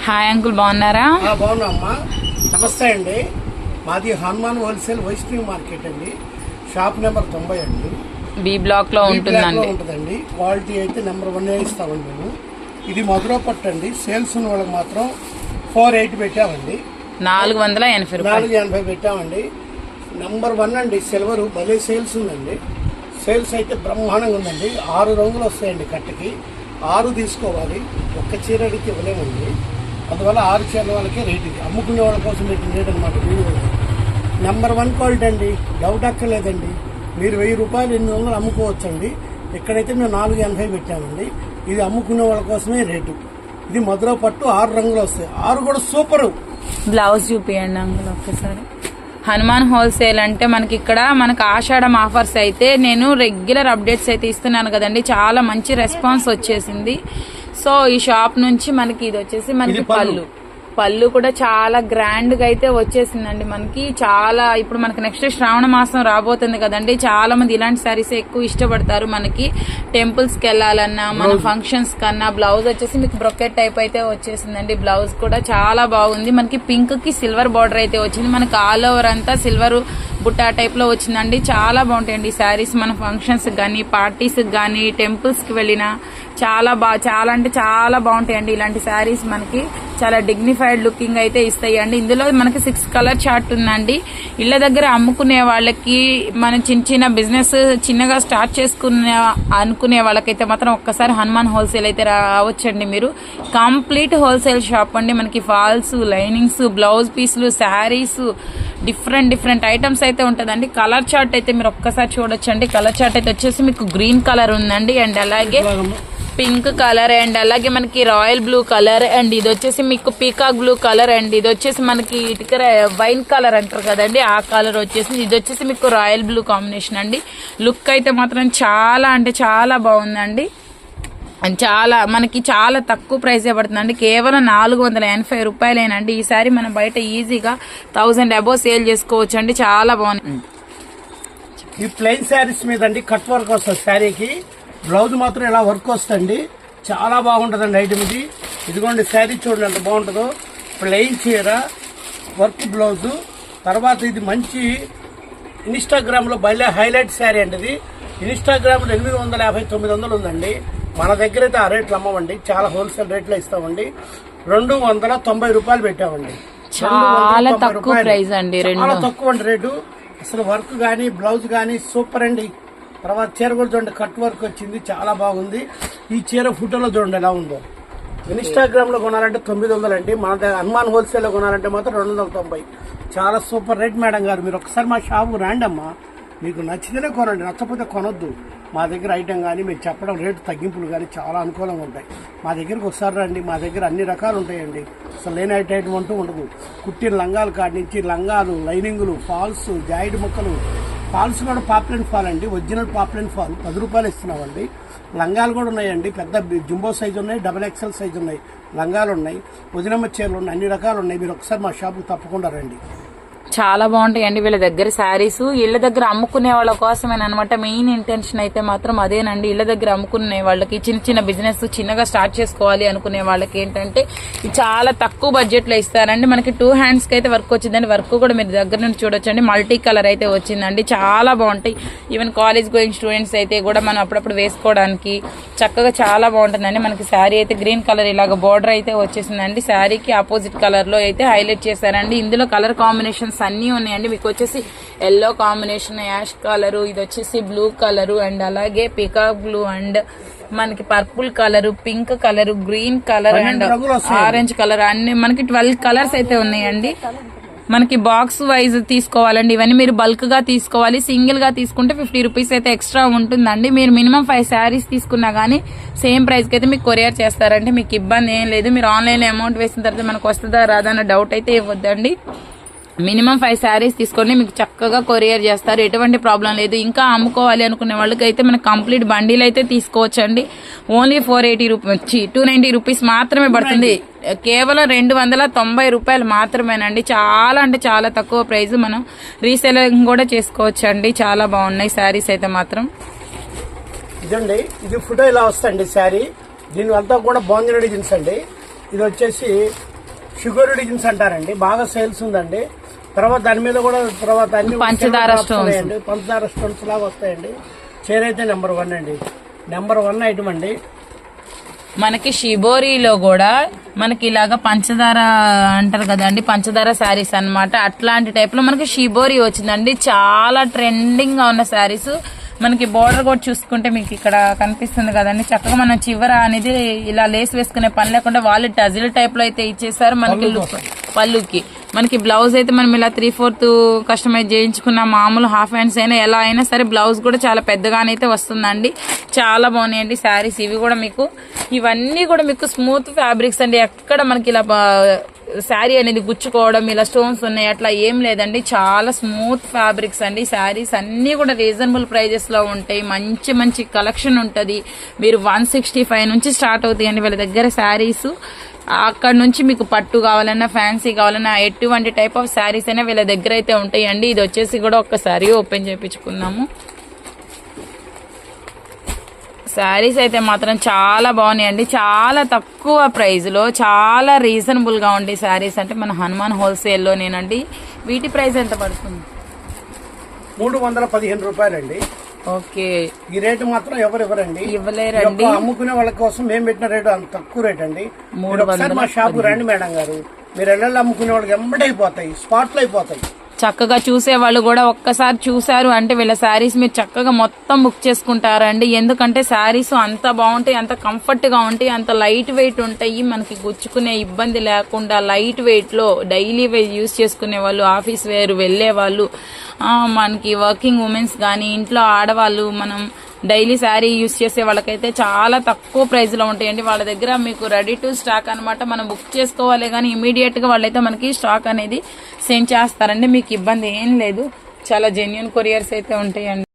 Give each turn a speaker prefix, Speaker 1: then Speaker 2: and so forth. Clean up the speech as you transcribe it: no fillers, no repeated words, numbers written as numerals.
Speaker 1: Hi uncle, బాగున్నారా?
Speaker 2: బాగున్నా అమ్మా. నమస్తే అండి. మాది హనుమాన్ హోల్సేల్ వైష్ణవి మార్కెట్ అండి. షాప్ నెంబర్ 90 అండి.
Speaker 1: బి బ్లాక్ లో ఉంటుందండి.
Speaker 2: క్వాలిటీ అయితే నెంబర్ 1 ఇస్తామండి మేము. ఇది మధుర పట్టు అండి. సేల్స్ ఉన్న వాళ్ళకి మాత్రం 480 పెట్టామండి.
Speaker 1: 480 రూపాయలు
Speaker 2: 480 పెట్టామండి. నెంబర్ 1 అండి. సిల్వర్ భలే సేల్స్ ఉందండి. సేల్స్ అయితే బ్రహ్మాండంగా ఉందండి. 6 రంగులు వస్తాయండి. కట్టకి 6 తీసుకోవాలి. ఒక్క చీర అడిగితే ఇవ్వలేమండి. అందువల్ల 6 చీరల వాళ్ళకే రేట్. ఇది అమ్ముకునే వాళ్ళ కోసం పెట్టిన రేట్ అనమాట. నెంబర్ 1 క్వాలిటీ అండి. డౌట్ అక్కర్లేదండి. మీరు 1000 రూపాయలు 800 అమ్ముకోవచ్చండి. ఇక్కడైతే మేము 480 పెట్టామండి. ఇది అమ్ముకునే వాళ్ళ కోసమే రేటు. ఇది మధుర పట్టు 6 రంగులు వస్తాయి. 6 కూడా సూపర్.
Speaker 1: బ్లౌజ్ చూపియండి అంకుల్ ఒక్కసారి. హనుమాన్ హోల్సేల్ అంటే మనకి ఇక్కడ ఆషాఢం ఆఫర్స్ అయితే నేను రెగ్యులర్ అప్డేట్స్ అయితే ఇస్తున్నాను కదండి. చాలా మంచి రెస్పాన్స్ వచ్చేసింది. సో ఈ షాప్ నుంచి మనకి ఇది వచ్చేసి మనకి పళ్ళు కూడా చాలా గ్రాండ్ గా అయితే వచ్చేసిందండి. మనకి చాలా ఇప్పుడు మనకి నెక్స్ట్ శ్రావణ మాసం రాబోతుంది కదండి. చాలా మంది ఇలాంటి శారీస్ ఎక్కువ ఇష్టపడతారు. మనకి టెంపుల్స్ కి వెళ్ళాలన్నా మన ఫంక్షన్స్ కన్నా. బ్లౌజ్ వచ్చేసి మీకు బ్రొకెట్ టైప్ అయితే వచ్చేసిందండి. బ్లౌజ్ కూడా చాలా బాగుంది. మనకి పింక్ కి సిల్వర్ బార్డర్ అయితే వచ్చింది. మనకి ఆల్ ఓవర్ అంతా సిల్వర్ బుట్టా టైప్ లో వచ్చిందండి. చాలా బాగుంటాయండి ఈ శారీస్. మన ఫంక్షన్స్ గానీ, పార్టీస్ గానీ, టెంపుల్స్ కి వెళ్ళినా చాలా అంటే చాలా బాగుంటాయండి ఇలాంటి శారీస్. మనకి చాలా డిగ్నిఫైడ్ లుకింగ్ అయితే ఇస్తాయండి. ఇందులో మనకి 6 కలర్ చార్ట్ ఉందండి. ఇళ్ల దగ్గర అమ్ముకునే వాళ్ళకి, మన చిన్న బిజినెస్ చిన్నగా స్టార్ట్ అనుకునే వాళ్ళకైతే మాత్రం ఒక్కసారి హనుమాన్ హోల్సేల్ అయితే రావచ్చండి. మీరు కంప్లీట్ హోల్సేల్ షాప్ అండి. మనకి ఫాల్స్, లైనింగ్స్, బ్లౌజ్ పీసులు, శారీస్, డిఫరెంట్ ఐటమ్స్ అయితే ఉంటుందండి. కలర్ చార్ట్ అయితే మీరు ఒక్కసారి చూడొచ్చండి. కలర్ చార్ట్ అయితే వచ్చేసి మీకు గ్రీన్ కలర్ ఉందండి, అండ్ అలాగే పింక్ కలర్, అండ్ అలాగే మనకి రాయల్ బ్లూ కలర్, అండ్ ఇది వచ్చేసి మీకు పీకాక్ బ్లూ కలర్, అండ్ ఇది వచ్చేసి మనకి ఇటుక వైన్ కలర్ అంటారు కదండి, ఆ కలర్ వచ్చేసి. ఇది వచ్చేసి మీకు రాయల్ బ్లూ కాంబినేషన్ అండి. లుక్ అయితే మాత్రం చాలా అంటే చాలా బాగుందండి. మనకి చాలా తక్కువ ప్రైస్ పడుతుందండి. కేవలం 480 రూపాయలేనండి. ఈసారి మనం బయట ఈజీగా 1000 అబోవ్ సేల్ చేసుకోవచ్చు అండి. చాలా బాగుంది.
Speaker 2: ఈ ప్లెయిన్ శారీస్ మీద అండి కట్ వర్క్ వస్తుంది. శారీకి బ్లౌజ్ మాత్రం ఇలా వర్క్ వస్తుంది. చాలా బాగుంటుందండి ఐటమ్ ఇది. ఇదిగోండి శారీ చూడండి ఎంత బాగుంటుందో. ప్లెయిన్ చీర, వర్క్ బ్లౌజు. తర్వాత ఇది మంచి ఇన్స్టాగ్రామ్ లో బయట హైలైట్ శారీ అండి. ఇది ఇన్స్టాగ్రామ్ లో 850, 900 ఉందండి. మన దగ్గర అయితే ఆ రేట్లు అమ్మవండి. చాలా హోల్సేల్ రేట్లో ఇస్తామండి. 290 రూపాయలు పెట్టామండి.
Speaker 1: చాలా తక్కువ ప్రైస్ అండి.
Speaker 2: చాలా తక్కువ అండి రేటు. అసలు వర్క్ గానీ, బ్లౌజ్ గానీ సూపర్ అండి. తర్వాత చీర కూడా చూడండి, కట్ వర్క్ వచ్చింది, చాలా బాగుంది. ఈ చీర ఫోటోలో చూడండి ఎలా ఉందో. ఇన్స్టాగ్రామ్ లో కొనాలంటే 900 అండి. మన దగ్గర హనుమాన్ హోల్సేల్ లో కొనాలంటే మాత్రం 290. చాలా సూపర్ రేట్ మేడం గారు. మీరు ఒకసారి మా షాపు రండి అమ్మా. మీకు నచ్చితేనే కొనండి, నచ్చకపోతే కొనొద్దు. మా దగ్గర ఐటమ్ కానీ మీరు చెప్పడం రేటు తగ్గింపులు కానీ చాలా అనుకూలంగా ఉంటాయి. మా దగ్గరికి ఒకసారి రండి. మా దగ్గర అన్ని రకాలు ఉంటాయండి. అసలు లేని ఐటమ్ అంటూ ఉండదు. కుట్టిన లంగాలు కాడి నుంచి లంగాలు, లైనింగులు, ఫాల్స్, జాయిడ్ ముక్కలు. ఫాల్స్ కూడా పాప్లెన్ ఫాల్ అండి. ఒరిజినల్ పాప్లెన్ ఫాల్ 10 రూపాయలు ఇస్తున్నామండి. లంగాలు కూడా ఉన్నాయండి. పెద్ద జంబో సైజు ఉన్నాయి, డబుల్ ఎక్సెల్ సైజు ఉన్నాయి. లంగాలు ఉన్నాయి, వదినమ్మ చీరలు ఉన్నాయి, అన్ని రకాలు ఉన్నాయి. మీరు ఒకసారి మా షాపుకి తప్పకుండా రండి.
Speaker 1: చాలా బాగుంటాయండి వీళ్ళ దగ్గర శారీస్. ఇళ్ల దగ్గర అమ్ముకునే వాళ్ళ కోసమేనమాట. మెయిన్ ఇంటెన్షన్ అయితే మాత్రం అదేనండి. ఇళ్ల దగ్గర అమ్ముకునే వాళ్ళకి, చిన్న బిజినెస్ చిన్నగా స్టార్ట్ చేసుకోవాలి అనుకునే వాళ్ళకి ఏంటంటే చాలా తక్కువ బడ్జెట్ లో ఇస్తారండి. మనకి 2 హ్యాండ్స్ కి అయితే వర్క్ వచ్చిందండి. వర్క్ కూడా మీరు దగ్గర నుంచి చూడొచ్చండి. మల్టీ కలర్ అయితే వచ్చిందండి. చాలా బాగుంటాయి. ఈవెన్ కాలేజ్ గోయింగ్ స్టూడెంట్స్ అయితే కూడా మనం అప్పుడప్పుడు వేసుకోవడానికి చక్కగా చాలా బాగుంటుందండి. మనకి శారీ అయితే గ్రీన్ కలర్ ఇలాగ బోర్డర్ అయితే వచ్చేసిందండి. శారీకి ఆపోజిట్ కలర్ లో అయితే హైలైట్ చేశారండి. ఇందులో కలర్ కాంబినేషన్స్ అన్ని ఉన్నాయండి. మీకు వచ్చేసి ఎల్లో కాంబినేషన్, యాష్ కలరు, ఇది వచ్చేసి బ్లూ కలరు, అండ్ అలాగే పీకాక్ బ్లూ, అండ్ మనకి purple colour, pink colour, green colour, and orange colour, అన్ని మనకి 12 కలర్స్ అయితే ఉన్నాయండి. మనకి బాక్స్ వైజ్ తీసుకోవాలండి. ఇవన్నీ మీరు బల్క్ గా తీసుకోవాలి. సింగిల్ గా తీసుకుంటే 50 రూపీస్ అయితే ఎక్స్ట్రా ఉంటుందండి. మీరు మినిమం 5 శారీస్ తీసుకున్నా గానీ సేమ్ ప్రైస్ కి అయితే మీకు కొరియర్ చేస్తారంటే మీకు ఇబ్బంది ఏం లేదు. మీరు ఆన్లైన్ లో అమౌంట్ వేసిన తర్వాత మనకు వస్తుందా రాదా అన్న డౌట్ అయితే ఇవ్వద్దండి. మినిమం 5 శారీస్ తీసుకొని మీకు చక్కగా కొరియర్ చేస్తారు. ఎటువంటి ప్రాబ్లం లేదు. ఇంకా అమ్ముకోవాలి అనుకునే వాళ్ళకి అయితే మనకి కంప్లీట్ బండిల్ అయితే తీసుకోవచ్చండి. ఓన్లీ 290 రూపీస్ మాత్రమే పడుతుంది. కేవలం 290 రూపాయలు మాత్రమేనండి. చాలా అంటే చాలా తక్కువ ప్రైస్. మనం రీసేలింగ్ కూడా చేసుకోవచ్చండి. చాలా బాగున్నాయి శారీస్ అయితే మాత్రం.
Speaker 2: ఇదండి, ఇది ఫోటో ఇలా వస్తుంది శారీ. దీని అంతా కూడా బాందినడి జీన్స్ అండి. ఇది వచ్చేసి షుగర్ డిజైన్స్ అంటారండి, బాగా సేల్స్ ఉందండి. తర్వాత దాని మీద కూడా తర్వాత అన్ని
Speaker 1: పంచదార స్టోన్స్
Speaker 2: అండి, పంచదార స్టోన్స్ లాగా వస్తాయండి. చీర అయితే నెంబర్ 1 అండి, నెంబర్ 1 ఐటమ్ అండి.
Speaker 1: మనకి షిబోరిలో కూడా మనకి ఇలాగా పంచదార అంటారు కదండి, పంచదార శారీస్ అన్నమాట. అట్లాంటి టైప్ లో మనకి షిబోరి వచ్చిందండి. చాలా ట్రెండింగ్ గా ఉన్న శారీస్. మనకి బోర్డర్ కూడా చూసుకుంటే మీకు ఇక్కడ కనిపిస్తుంది కదండి. చక్కగా మనం చివర అనేది ఇలా లేస్ వేసుకునే పని లేకుండా వాళ్ళు టజిల్ టైప్ లో అయితే ఇచ్చేసారు మనకి పళ్ళుకి. మనకి బ్లౌజ్ అయితే మనం ఇలా 3/4 కస్టమైజ్ చేయించుకున్న మామూలు హాఫ్ హ్యాండ్స్ అయినా ఎలా అయినా సరే బ్లౌజ్ కూడా చాలా పెద్దగానైతే వస్తుందండి. చాలా బాగున్నాయండి శారీస్. ఇవి కూడా మీకు ఇవన్నీ కూడా మీకు స్మూత్ ఫ్యాబ్రిక్స్ అండి. ఎక్కడ మనకి ఇలా శారీ అనేది గుచ్చుకోవడం ఇలా స్టోన్స్ ఉన్నాయి అట్లా ఏం లేదండి. చాలా స్మూత్ ఫ్యాబ్రిక్స్ అండి. శారీస్ అన్ని కూడా రీజనబుల్ ప్రైజెస్ లో ఉంటాయి. మంచి మంచి కలెక్షన్ ఉంటది. మీరు 165 నుంచి స్టార్ట్ అవుతాయండి వీళ్ళ దగ్గర శారీస్. అక్కడ నుంచి మీకు పట్టు కావాలన్నా ఫ్యాన్సీ కావాలన్నా ఎటువంటి టైప్ ఆఫ్ శారీస్ అయినా వీళ్ళ దగ్గర అయితే ఉంటాయండి. ఇది వచ్చేసి కూడా ఒక్కసారి ఓపెన్ చేయించుకున్నాము. శారీస్ అయితే మాత్రం చాలా బాగున్నాయండి. చాలా తక్కువ ప్రైస్ లో చాలా రీజనబుల్ గా ఉండే శారీస్ అంటే మన హనుమాన్ హోల్సేల్ లోనేనండి. వీటి ప్రైస్ ఎంత పడుతుంది?
Speaker 2: 315 రూపాయలండి.
Speaker 1: ఓకే,
Speaker 2: ఈ రేటు మాత్రం ఎవరు ఇవ్వరండి,
Speaker 1: ఇవ్వలేరండి.
Speaker 2: అమ్ముకునే వాళ్ళ కోసం మేము పెట్టిన రేటు అంత తక్కువ రేట్ అండి. ఒకసారి మా షాపు రండి మేడం గారు, మీరు ఎళ్ళల్లో అమ్ముకునే వాళ్ళకి ఎంబడైపోతాయి, స్పాట్లు అయిపోతాయి.
Speaker 1: చక్కగా చూసే వాళ్ళు కూడా ఒక్కసారి చూసారు అంటే వీళ్ళ శారీస్ మీరు చక్కగా మొత్తం బుక్ చేసుకుంటారండి. ఎందుకంటే శారీస్ అంత బాగుంటాయి, అంత కంఫర్ట్ గా ఉంటాయి, అంత లైట్ వెయిట్ ఉంటాయి. మనకి గుచ్చుకునే ఇబ్బంది లేకుండా లైట్ వెయిట్ లో డైలీ వేర్ యూజ్ చేసుకునే వాళ్ళు, ఆఫీస్ వేర్ వెళ్లే వాళ్ళు, మనకి వర్కింగ్ ఉమెన్స్ గానీ ఇంట్లో ఆడవాళ్ళు మనం డైలీ శారీ యూజ్ చేసే వాళ్ళకైతే చాలా తక్కువ ప్రైస్ లో ఉంటాయండి. వాళ్ళ దగ్గర మీకు రెడీ టు స్టాక్ అనమాట. మనం బుక్ చేసుకోవాలి కానీ ఇమీడియట్ గా వాళ్ళైతే మనకి స్టాక్ అనేది సెండ్ చేస్తారండి. మీకు ఇబ్బంది ఏం లేదు. చాలా జెన్యూన్ కొరియర్స్ అయితే ఉంటాయండి.